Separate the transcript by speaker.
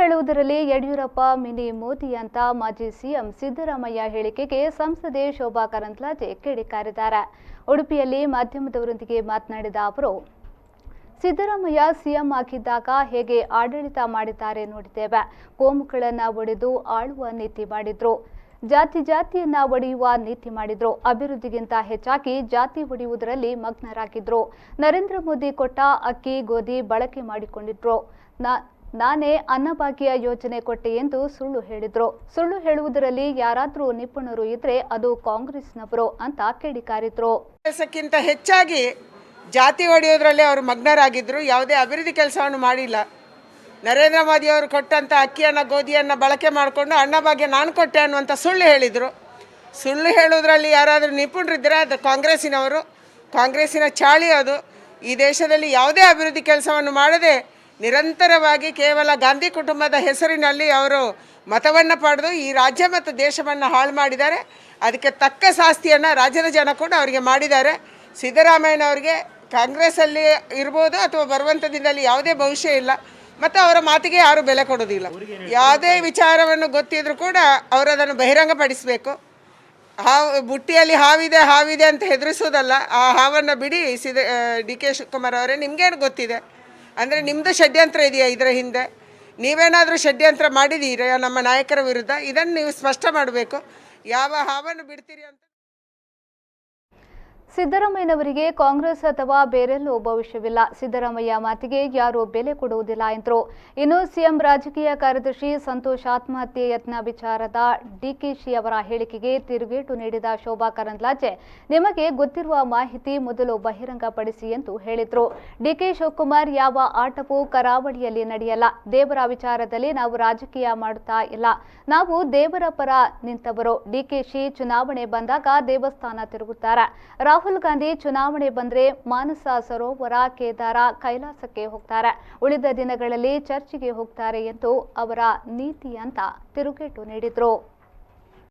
Speaker 1: ಹೇಳುವುದರಲ್ಲಿ Yediyurappa mini Modi ಅಂತ ಮಾಜಿ CM Siddaramaiah ಹೇಳಿಕೆಗೆ ಸಂಸದೆ ಶೋಭಾ ಕರಂದ್ಲಾಜೆ ಕಿಡಿಕಾರಿದ್ದಾರೆ. ಉಡುಪಿಯಲ್ಲಿ ಮಾಧ್ಯಮದವರೊಂದಿಗೆ ಮಾತನಾಡಿದ ಅವರು, ಸಿದ್ದರಾಮಯ್ಯ ಸಿಎಂ ಆಗಿದ್ದಾಗ ಹೇಗೆ ಆಡಳಿತ ಮಾಡಿದ್ದಾರೆ ನೋಡಿದ್ದೇವೆ. ಕೋಮುಗಳನ್ನು ಒಡೆದು ಆಳುವ ನೀತಿ ಮಾಡಿದ್ರು. ಜಾತಿಯನ್ನ ಒಡೆಯುವ ನೀತಿ ಮಾಡಿದ್ರು. ಅಭಿವೃದ್ಧಿಗಿಂತ ಹೆಚ್ಚಾಗಿ ಜಾತಿ ಒಡೆಯುವುದರಲ್ಲಿ ಮಗ್ನರಾಗಿದ್ರು. ನರೇಂದ್ರ ಮೋದಿ ಕೊಟ್ಟ ಅಕ್ಕಿ ಗೋಧಿ ಬಳಕೆ ಮಾಡಿಕೊಂಡಿದ್ರು. ನಾನೇ ಅನ್ನಭಾಗ್ಯ ಯೋಜನೆ ಕೊಟ್ಟೆ ಎಂದು ಸುಳ್ಳು ಹೇಳಿದ್ರು. ಸುಳ್ಳು ಹೇಳುವುದರಲ್ಲಿ ಯಾರಾದರೂ ನಿಪುಣರು ಇದ್ರೆ ಅದು ಕಾಂಗ್ರೆಸ್ನವರು ಅಂತ ಕಿಡಿಕಾರಿದ್ರು.
Speaker 2: ಕೆಲಸಕ್ಕಿಂತ ಹೆಚ್ಚಾಗಿ ಜಾತಿ ಒಡೆಯೋದ್ರಲ್ಲಿ ಅವರು ಮಗ್ನರಾಗಿದ್ರು. ಯಾವುದೇ ಅಭಿವೃದ್ಧಿ ಕೆಲಸವನ್ನು ಮಾಡಿಲ್ಲ. ನರೇಂದ್ರ ಮೋದಿ ಅವರು ಕೊಟ್ಟಂಥ ಅಕ್ಕಿಯನ್ನು ಗೋಧಿಯನ್ನು ಬಳಕೆ ಮಾಡಿಕೊಂಡು ಅನ್ನಭಾಗ್ಯ ನಾನು ಕೊಟ್ಟೆ ಅನ್ನುವಂಥ ಸುಳ್ಳು ಹೇಳಿದರು. ಸುಳ್ಳು ಹೇಳೋದ್ರಲ್ಲಿ ಯಾರಾದರೂ ನಿಪುಣರಿದ್ದರೆ ಅದು ಕಾಂಗ್ರೆಸ್ಸಿನವರು. ಕಾಂಗ್ರೆಸ್ಸಿನ ಚಾಳಿ ಅದು. ಈ ದೇಶದಲ್ಲಿ ಯಾವುದೇ ಅಭಿವೃದ್ಧಿ ಕೆಲಸವನ್ನು ಮಾಡದೆ ನಿರಂತರವಾಗಿ ಕೇವಲ ಗಾಂಧಿ ಕುಟುಂಬದ ಹೆಸರಿನಲ್ಲಿ ಅವರು ಮತವನ್ನು ಪಡೆದು ಈ ರಾಜ್ಯ ಮತ್ತು ದೇಶವನ್ನು ಹಾಳು ಮಾಡಿದ್ದಾರೆ. ಅದಕ್ಕೆ ತಕ್ಕ ಶಾಸ್ತಿಯನ್ನು ರಾಜ್ಯದ ಜನ ಕೂಡ ಅವರಿಗೆ ಮಾಡಿದ್ದಾರೆ. ಸಿದ್ದರಾಮಯ್ಯನವರಿಗೆ ಕಾಂಗ್ರೆಸ್ಸಲ್ಲಿ ಇರ್ಬೋದು ಅಥವಾ ಬರುವಂಥ ದಿನದಲ್ಲಿ ಯಾವುದೇ ಭವಿಷ್ಯ ಇಲ್ಲ ಮತ್ತು ಅವರ ಮಾತಿಗೆ ಯಾರೂ ಬೆಲೆ ಕೊಡೋದಿಲ್ಲ. ಯಾವುದೇ ವಿಚಾರವನ್ನು ಗೊತ್ತಿದ್ರೂ ಕೂಡ ಅವರು ಅದನ್ನು ಬಹಿರಂಗಪಡಿಸಬೇಕು. ಬುಟ್ಟಿಯಲ್ಲಿ ಹಾವಿದೆ ಅಂತ ಹೆದರಿಸೋದಲ್ಲ. ಆ ಹಾವನ್ನು ಬಿಡಿ. ಡಿ ಕೆ ಶಿವಕುಮಾರ್ ಅವರೇ, ನಿಮಗೇನು ಗೊತ್ತಿದೆ? ಅಂದರೆ ನಿಮ್ಮದು ಷಡ್ಯಂತ್ರ ಇದೆಯಾ ಇದರ ಹಿಂದೆ? ನೀವೇನಾದರೂ ಷಡ್ಯಂತ್ರ ಮಾಡಿದ್ದೀರಾ ನಮ್ಮ ನಾಯಕರ ವಿರುದ್ಧ? ಇದನ್ನು ನೀವು ಸ್ಪಷ್ಟ ಮಾಡಬೇಕು. ಯಾವ ಹಾವನ್ನು ಬಿಡ್ತೀರಿ ಅಂತ.
Speaker 1: ಸಿದ್ದರಾಮಯ್ಯನವರಿಗೆ ಕಾಂಗ್ರೆಸ್ ಅಥವಾ ಬೇರೆಲ್ಲೂ ಭವಿಷ್ಯವಿಲ್ಲ. ಸಿದ್ದರಾಮಯ್ಯ ಮಾತಿಗೆ ಯಾರೂ ಬೆಲೆ ಕೊಡುವುದಿಲ್ಲ ಎಂದರು. ಇನ್ನು ಸಿಎಂ ರಾಜಕೀಯ ಕಾರ್ಯದರ್ಶಿ ಸಂತೋಷ್ ಆತ್ಮಹತ್ಯೆ ಯತ್ನ ವಿಚಾರದ ಡಿಕೆಶಿ ಅವರ ಹೇಳಿಕೆಗೆ ತಿರುಗೇಟು ನೀಡಿದ ಶೋಭಾ ಕರಂದ್ಲಾಜೆ, ನಿಮಗೆ ಗೊತ್ತಿರುವ ಮಾಹಿತಿ ಮೊದಲು ಬಹಿರಂಗಪಡಿಸಿ ಎಂದು ಹೇಳಿದರು. ಡಿಕೆ ಶಿವಕುಮಾರ್, ಯಾವ ಆಟವೂ ಕರಾವಳಿಯಲ್ಲಿ ನಡೆಯಲ್ಲ. ದೇವರ ವಿಚಾರದಲ್ಲಿ ನಾವು ರಾಜಕೀಯ ಮಾಡುತ್ತಾ ಇಲ್ಲ. ನಾವು ದೇವರ ಪರ ನಿಂತವರು. ಡಿಕೆಶಿ ಚುನಾವಣೆ ಬಂದಾಗ ದೇವಸ್ಥಾನ ತಿರುಗುತ್ತಾರೆ. ರಾಹುಲ್ ಗಾಂಧಿ ಚುನಾವಣೆ ಬಂದ್ರೆ ಮಾನಸ ಸರೋವರ, ಕೇದಾರ, ಕೈಲಾಸಕ್ಕೆ ಹೋಗ್ತಾರೆ. ಉಳಿದ ದಿನಗಳಲ್ಲಿ ಚರ್ಚಿಗೆ ಹೋಗ್ತಾರೆ ಎಂದು ಅವರ ನೀತಿ ಅಂತ ತಿರುಗೇಟು ನೀಡಿದ್ರು.